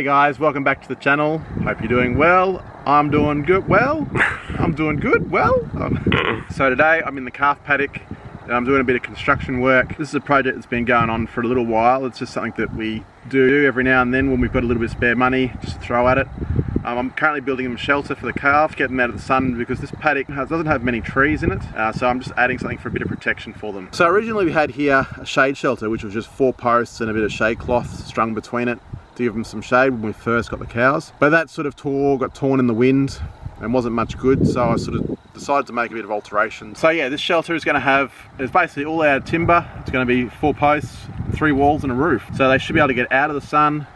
Hey guys, welcome back to the channel. Hope you're doing well. I'm doing good. Well, I'm doing good. Well, so today I'm in the calf paddock and I'm doing a bit of construction work. This is a project that's been going on for a little while. It's just something that we do every now and then when we've got a little bit of spare money just to throw at it. I'm currently building them shelter for the calves, getting them out of the sun because this paddock doesn't have many trees in it, so I'm just adding something for a bit of protection for them. So originally we had here a shade shelter, which was just 4 posts and a bit of shade cloth strung between it to give them some shade when we first got the cows. But that sort of got torn in the wind and wasn't much good, so I sort of decided to make a bit of alteration. So yeah, this shelter is going to have, it's basically all out of timber. It's going to be 4 posts, 3 walls and a roof. So they should be able to get out of the sun,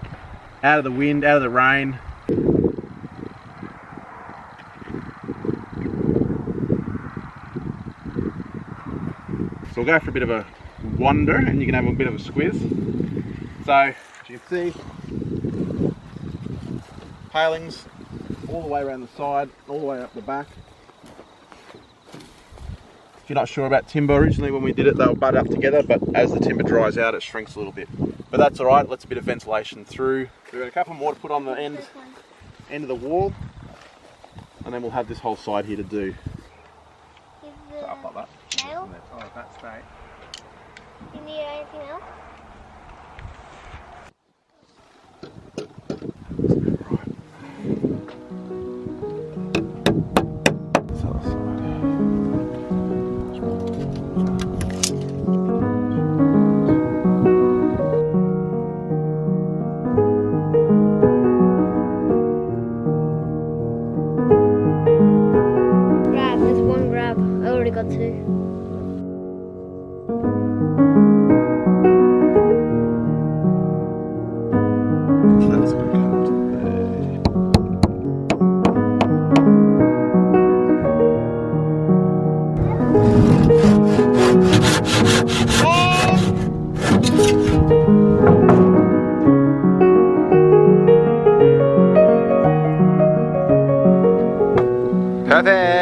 out of the wind, out of the rain. So we'll go for a bit of a wander and you can have a bit of a squiz. So, as you can see, palings all the way around the side, all the way up the back. If you're not sure about timber, originally when we did it they were butted up together, but as the timber dries out it shrinks a little bit. But that's alright, lets a bit of ventilation through. We've got a couple more to put on the end of the wall, and then we'll have this whole side here to do. So up like that. Nail? Oh, that's great. You need anything else? Grab, there's one grab. I already got 2. Perfect!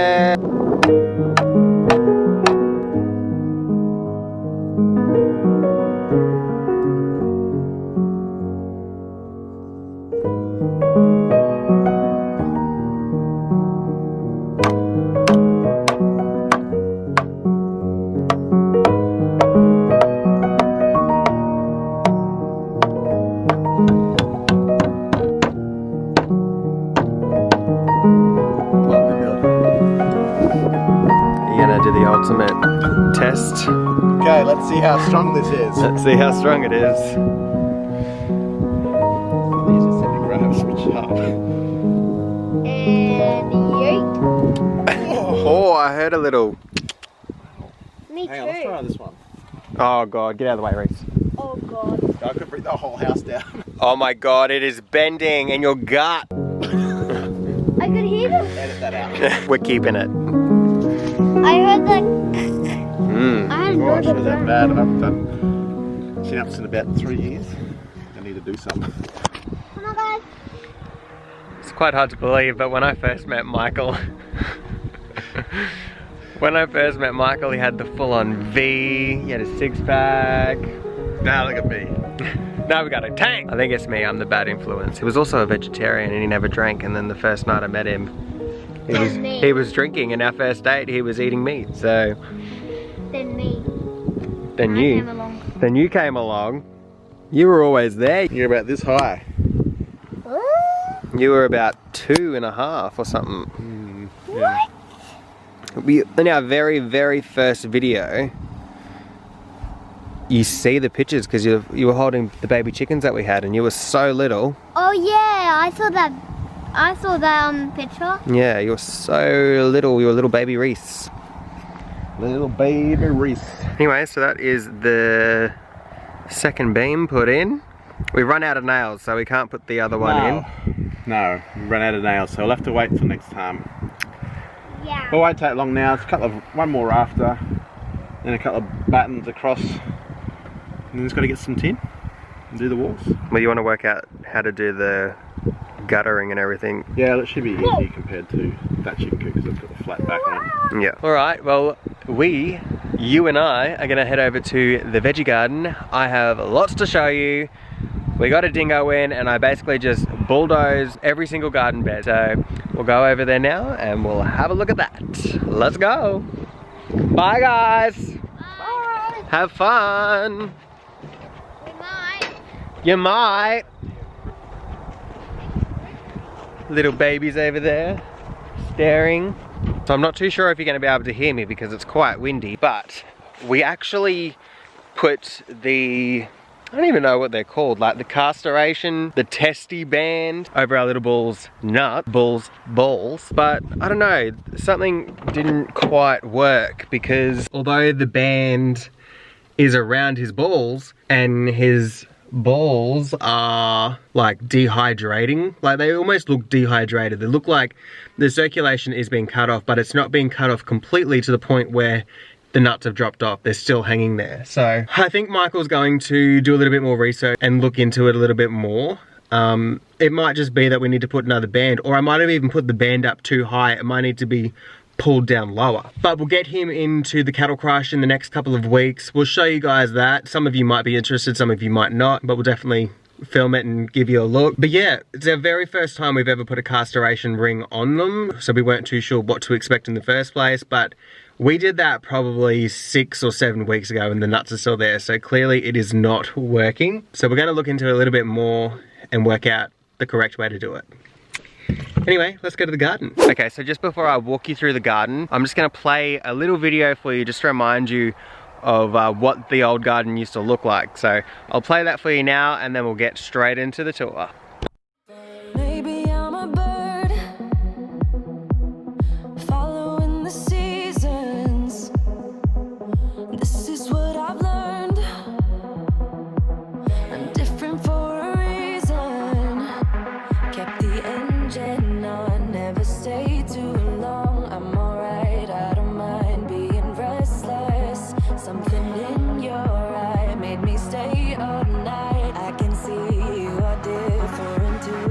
Do the ultimate test. Okay, let's see how strong this is. Let's see how strong it is. These are semi grabs, which are. And yeet. Oh, I heard a little. Me Hang on, let's try this one. Oh god, get out of the way, Reese. Oh god. I could bring the whole house down. Oh my god, it is bending in your gut. I could hear them. Edit that out. We're keeping it. I heard that. I had Gosh, no is that bad? I've done chin-ups in about 3 years. I need to do some. Come on, guys. It's quite hard to believe, but when I first met Michael, he had the full-on V, he had a 6-pack. Now look at me. Now we got a tank! I think it's me, I'm the bad influence. He was also a vegetarian and he never drank, and then the first night I met him, he was drinking, and our first date he was eating meat, so... Then me. Then I you. came along. Then you came along. You were always there. You're about this high. You were about 2.5 or something. Yeah. In our very, very first video, you see the pictures because you were holding the baby chickens that we had, and you were so little. Oh yeah, I saw that. I saw that picture. Yeah, you were so little. You were little baby Reese. Little baby Reese. Anyway, so that is the second beam put in. We've run out of nails, so we can't put the other one in. No, we ran out of nails, so we'll have to wait till next time. Yeah. But it won't take long now. It's one more rafter, then a couple of battens across, and then just got to get some tin and do the walls. Well, you want to work out how to do the guttering and everything. Yeah, that should be easy compared to that chicken coop because it's got the flat back on it. Yeah. Alright, well, you and I are going to head over to the Veggie Garden. I have lots to show you. we got a dingo in and I basically just bulldozed every single garden bed. So we'll go over there now and we'll have a look at that. Let's go. Bye guys. Bye. Have fun. We might. You might. Little babies over there staring. So I'm not too sure if you're going to be able to hear me because it's quite windy, but we actually put the, I don't even know what they're called, like the castoration, the testy band over our little bull's balls. But I don't know, something didn't quite work because although the band is around his balls and his balls are like dehydrating, like they almost look dehydrated. They look like the circulation is being cut off, but it's not being cut off completely to the point where the nuts have dropped off. They're still hanging there. So I think Michael's going to do a little bit more research and look into it a little bit more. It might just be that we need to put another band, or I might have even put the band up too high. It might need to be pulled down lower. But we'll get him into the cattle crush in the next couple of weeks. We'll show you guys that. Some of you might be interested, some of you might not, but we'll definitely film it and give you a look. But yeah, it's our very first time we've ever put a castoration ring on them, so we weren't too sure what to expect in the first place, but we did that probably 6 or 7 weeks ago and the nuts are still there, so clearly it is not working. So we're going to look into it a little bit more and work out the correct way to do it. Anyway, let's go to the garden. Okay, so just before I walk you through the garden, I'm just gonna play a little video for you just to remind you of what the old garden used to look like. So I'll play that for you now and then we'll get straight into the tour. Maybe I'm a bird following the seasons. This is what I've learned. I'm different for a reason. Kept the engine on, never stay too long. I'm alright, I don't mind being restless. Something in your eye made me stay all night. I can see you are different too.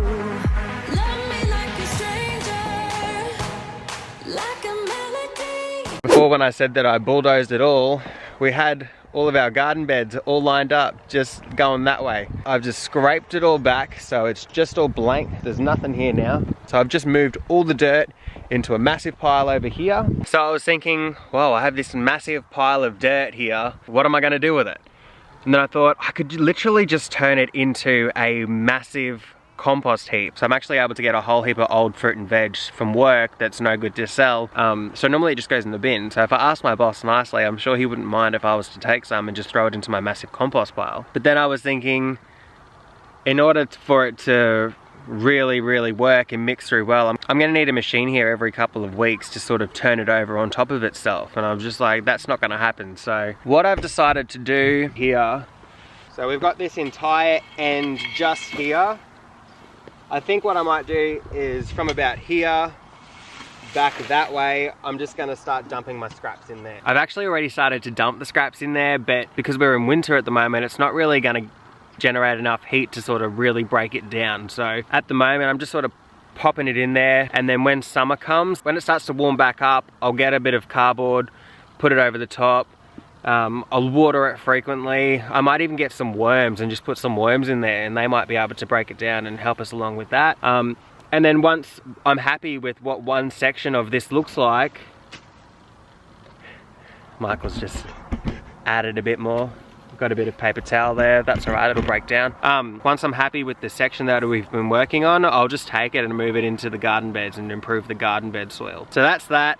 Love me like a stranger, like a melody. Before, when I said that I bulldozed it all, we had all of our garden beds all lined up, just going that way. I've just scraped it all back, so it's just all blank. There's nothing here now. So I've just moved all the dirt into a massive pile over here. So I was thinking, well, I have this massive pile of dirt here. What am I gonna do with it? And then I thought I could literally just turn it into a massive compost heap. So I'm actually able to get a whole heap of old fruit and veg from work that's no good to sell. So normally it just goes in the bin. So if I asked my boss nicely, I'm sure he wouldn't mind if I was to take some and just throw it into my massive compost pile. But then I was thinking, in order for it to really work and mix through well, I'm gonna need a machine here every couple of weeks to sort of turn it over on top of itself. And I was just like, that's not gonna happen. So what I've decided to do here, so we've got this entire end just here. I think what I might do is from about here back that way, I'm just gonna start dumping my scraps in there. I've actually already started to dump the scraps in there, but because we're in winter at the moment, it's not really gonna generate enough heat to sort of really break it down. So at the moment, I'm just sort of popping it in there, and then when summer comes, when it starts to warm back up, I'll get a bit of cardboard, put it over the top. I'll water it frequently. I might even get some worms and just put some worms in there, and they might be able to break it down and help us along with that. And then once I'm happy with what one section of this looks like, Michael's just added a bit more. Got a bit of paper towel there, that's alright, it'll break down. Once I'm happy with the section that we've been working on, I'll just take it and move it into the garden beds and improve the garden bed soil. So that's that.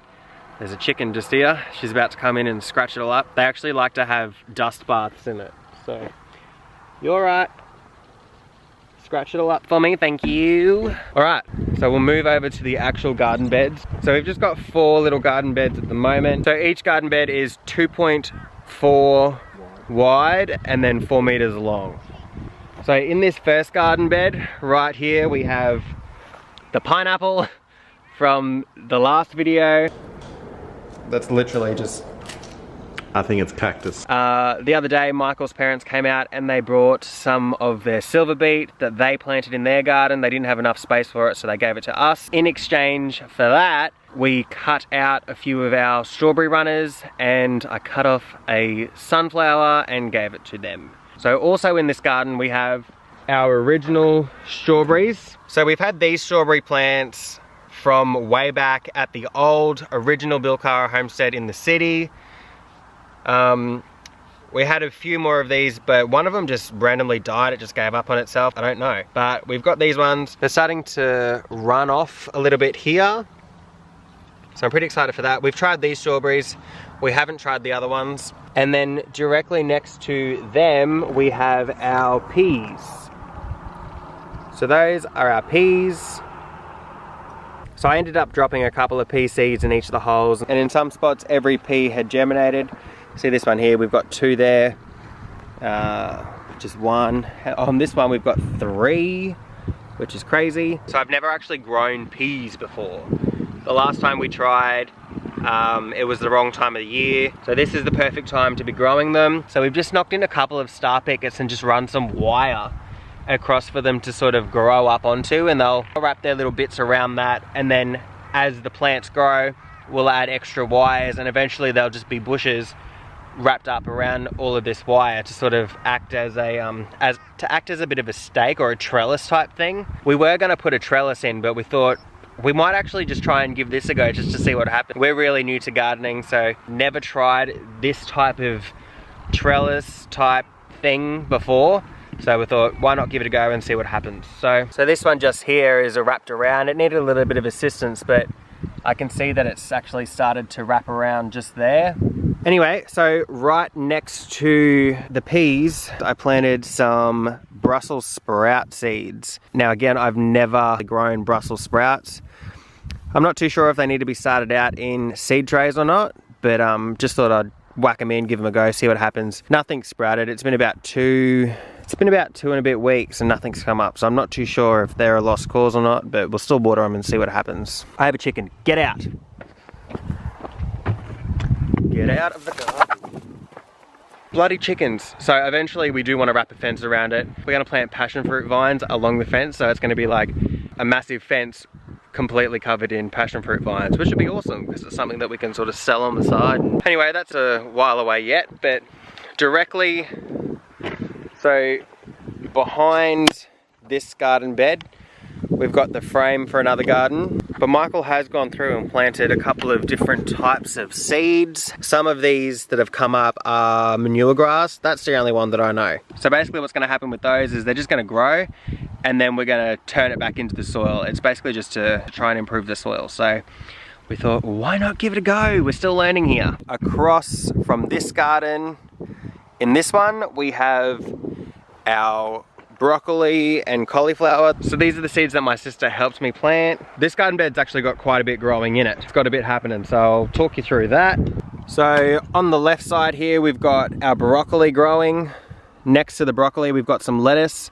There's a chicken just here. She's about to come in and scratch it all up. They actually like to have dust baths in it. So, you alright? Scratch it all up for me, thank you. Alright, so we'll move over to the actual garden beds. So we've just got 4 little garden beds at the moment. So each garden bed is 2.4 wide and then 4 meters long. So in this first garden bed, right here, we have the pineapple from the last video. That's literally just, I think it's cactus. the other day, Michael's parents came out and they brought some of their silver beet that they planted in their garden. They didn't have enough space for it, so they gave it to us. In exchange for that, we cut out a few of our strawberry runners and I cut off a sunflower and gave it to them. So also in this garden we have our original strawberries. So we've had these strawberry plants from way back at the old original Bilkara homestead in the city. We had a few more of these, but one of them just randomly died. It just gave up on itself. I don't know. But we've got these ones. They're starting to run off a little bit here. So I'm pretty excited for that. We've tried these strawberries. We haven't tried the other ones. And then directly next to them, we have our peas. So those are our peas. So I ended up dropping a couple of pea seeds in each of the holes. And in some spots, every pea had germinated. See this one here, we've got 2 there, just 1. On this one we've got 3, which is crazy. So I've never actually grown peas before. The last time we tried, it was the wrong time of the year. So this is the perfect time to be growing them. So we've just knocked in a couple of star pickets and just run some wire across for them to sort of grow up onto, and they'll wrap their little bits around that, and then as the plants grow, we'll add extra wires, and eventually they'll just be bushes wrapped up around all of this wire to sort of act as a bit of a stake or a trellis type thing. We were going to put a trellis in, but we thought we might actually just try and give this a go just to see what happens. We're really new to gardening, so never tried this type of trellis type thing before. So we thought, why not give it a go and see what happens. So this one just here is wrapped around. It needed a little bit of assistance, but I can see that it's actually started to wrap around just there. Anyway, so right next to the peas, I planted some Brussels sprout seeds. Now again, I've never grown Brussels sprouts. I'm not too sure if they need to be started out in seed trays or not, but just thought I'd whack them in, give them a go, see what happens. Nothing's sprouted. It's been about 2 and a bit weeks and nothing's come up, so I'm not too sure if they're a lost cause or not, but we'll still water them and see what happens. I have a chicken. Get out! Get out of the garden. Bloody chickens. So eventually we do want to wrap a fence around it. We're going to plant passion fruit vines along the fence, so it's going to be like a massive fence completely covered in passion fruit vines, which would be awesome because it's something that we can sort of sell on the side. Anyway, that's a while away yet, but directly, so behind this garden bed, we've got the frame for another garden. But Michael has gone through and planted a couple of different types of seeds. Some of these that have come up are manure grass. That's the only one that I know. So basically what's going to happen with those is they're just going to grow, and then we're going to turn it back into the soil. It's basically just to try and improve the soil. So we thought, well, why not give it a go? We're still learning here. Across from this garden, in this one, we have our broccoli and cauliflower. So these are the seeds that my sister helped me plant. This garden bed's actually got quite a bit growing in it. It's got a bit happening, so I'll talk you through that. So on the left side here, we've got our broccoli growing. Next to the broccoli, we've got some lettuce.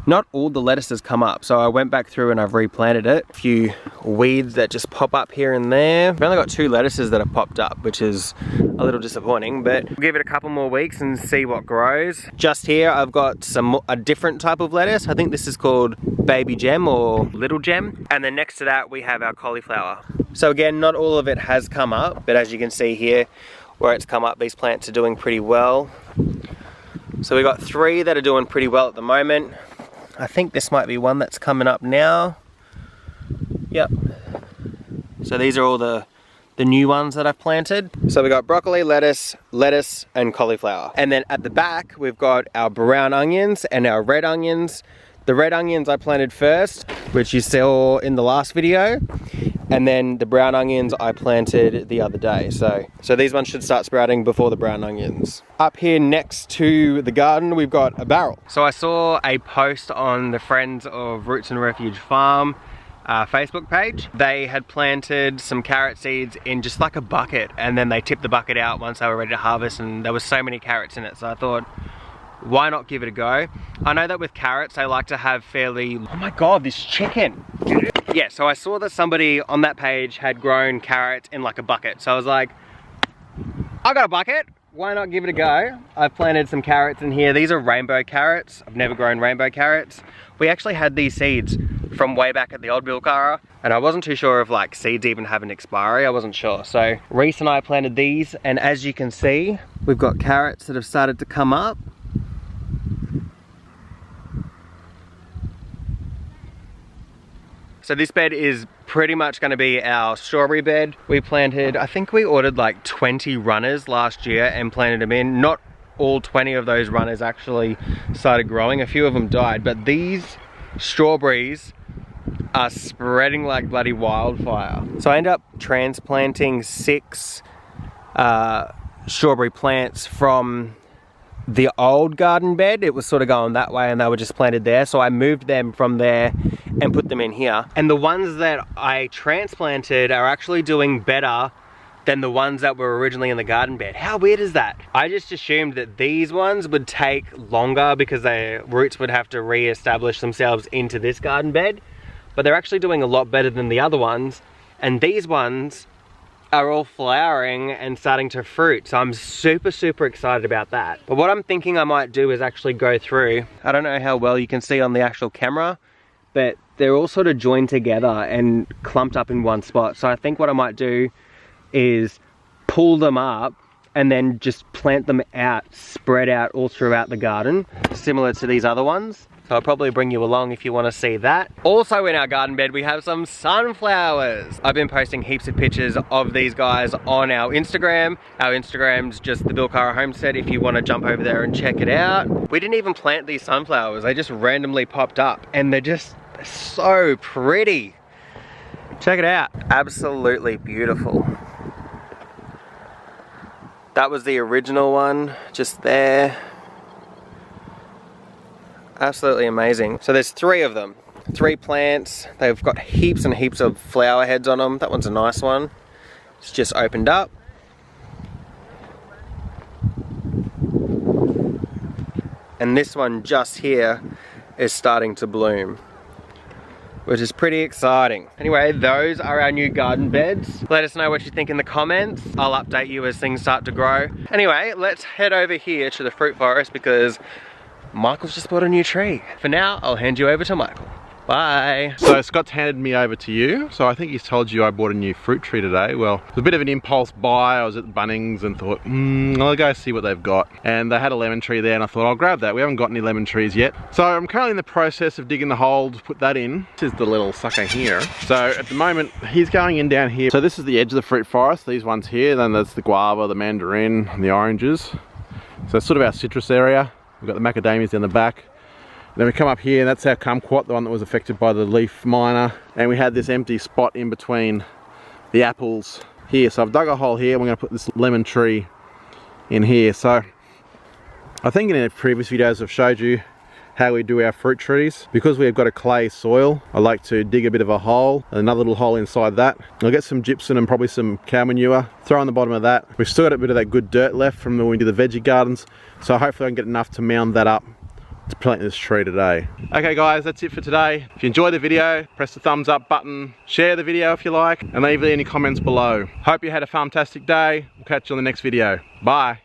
Not all the lettuce has come up, so I went back through and I've replanted it. A few weeds that just pop up here and there. I've only got 2 lettuces that have popped up, which is a little disappointing, but we'll give it a couple more weeks and see what grows. Just here, I've got a different type of lettuce. I think this is called baby gem or little gem. And then next to that, we have our cauliflower. So again, not all of it has come up, but as you can see here, where it's come up, these plants are doing pretty well. So we've got 3 that are doing pretty well at the moment. I think this might be one that's coming up now. Yep. So these are all the new ones that I've planted. So we got broccoli, lettuce, and cauliflower. And then at the back, we've got our brown onions and our red onions. The red onions I planted first, which you saw in the last video. And then the brown onions I planted the other day. So these ones should start sprouting before the brown onions. Up here next to the garden, we've got a barrel. So I saw a post on the Friends of Roots and Refuge Farm Facebook page. They had planted some carrot seeds in just like a bucket, and then they tipped the bucket out once they were ready to harvest, and there was so many carrots in it. So I thought, why not give it a go? I know that with carrots, they like to have fairly... Oh my God, this chicken! Yeah, so I saw that somebody on that page had grown carrots in like a bucket. So I was like, I got a bucket, why not give it a go? I've planted some carrots in here. These are rainbow carrots. I've never grown rainbow carrots. We actually had these seeds from way back at the old Bilkara, and I wasn't too sure if like seeds even have an expiry. I wasn't sure. So Reese and I planted these, and as you can see, we've got carrots that have started to come up. So this bed is pretty much going to be our strawberry bed. We planted, I think we ordered like 20 runners last year and planted them in. Not all 20 of those runners actually started growing. A few of them died, but these strawberries are spreading like bloody wildfire. So I ended up transplanting 6 strawberry plants from the old garden bed. It was sort of going that way and they were just planted there. So I moved them from there and put them in here. And the ones that I transplanted are actually doing better than the ones that were originally in the garden bed. How weird is that? I just assumed that these ones would take longer because their roots would have to re-establish themselves into this garden bed. But they're actually doing a lot better than the other ones. And these ones are all flowering and starting to fruit. So I'm super, super excited about that. But what I'm thinking I might do is actually go through. I don't know how well you can see on the actual camera, but they're all sort of joined together and clumped up in one spot. So I think what I might do is pull them up and then just plant them out, spread out all throughout the garden, similar to these other ones. So I'll probably bring you along if you want to see that. Also in our garden bed, we have some sunflowers. I've been posting heaps of pictures of these guys on our Instagram. Our Instagram's just the Bill Cara Homestead if you want to jump over there and check it out. We didn't even plant these sunflowers. They just randomly popped up and they're just so pretty. Check it out. Absolutely beautiful. That was the original one, just there. Absolutely amazing. So there's 3 of them, 3 plants. They've got heaps and heaps of flower heads on them. That one's a nice one. It's just opened up. And this one just here is starting to bloom, which is pretty exciting. Anyway, those are our new garden beds. Let us know what you think in the comments. I'll update you as things start to grow. Anyway, let's head over here to the fruit forest because Michael's just bought a new tree. For now, I'll hand you over to Michael. Bye. So Scott's handed me over to you. So I think he's told you I bought a new fruit tree today. Well, it was a bit of an impulse buy. I was at Bunnings and thought, I'll go see what they've got. And they had a lemon tree there and I thought I'll grab that. We haven't got any lemon trees yet. So I'm currently in the process of digging the hole to put that in. This is the little sucker here. So at the moment, he's going in down here. So this is the edge of the fruit forest, these ones here. Then there's the guava, the mandarin, and the oranges. So it's sort of our citrus area. We've got the macadamias down the back. Then we come up here and that's our kumquat, the one that was affected by the leaf miner. And we had this empty spot in between the apples here. So I've dug a hole here and we're gonna put this lemon tree in here. So I think in the previous videos I've showed you how we do our fruit trees. Because we've got a clay soil, I like to dig a bit of a hole, another little hole inside that. I'll get some gypsum and probably some cow manure, throw on the bottom of that. We've still got a bit of that good dirt left from when we did the veggie gardens. So hopefully I can get enough to mound that up to plant this tree today. Okay guys, that's it for today. If you enjoyed the video, press the thumbs up button, share the video if you like, and leave any comments below. Hope you had a fantastic day. We'll catch you on the next video. Bye.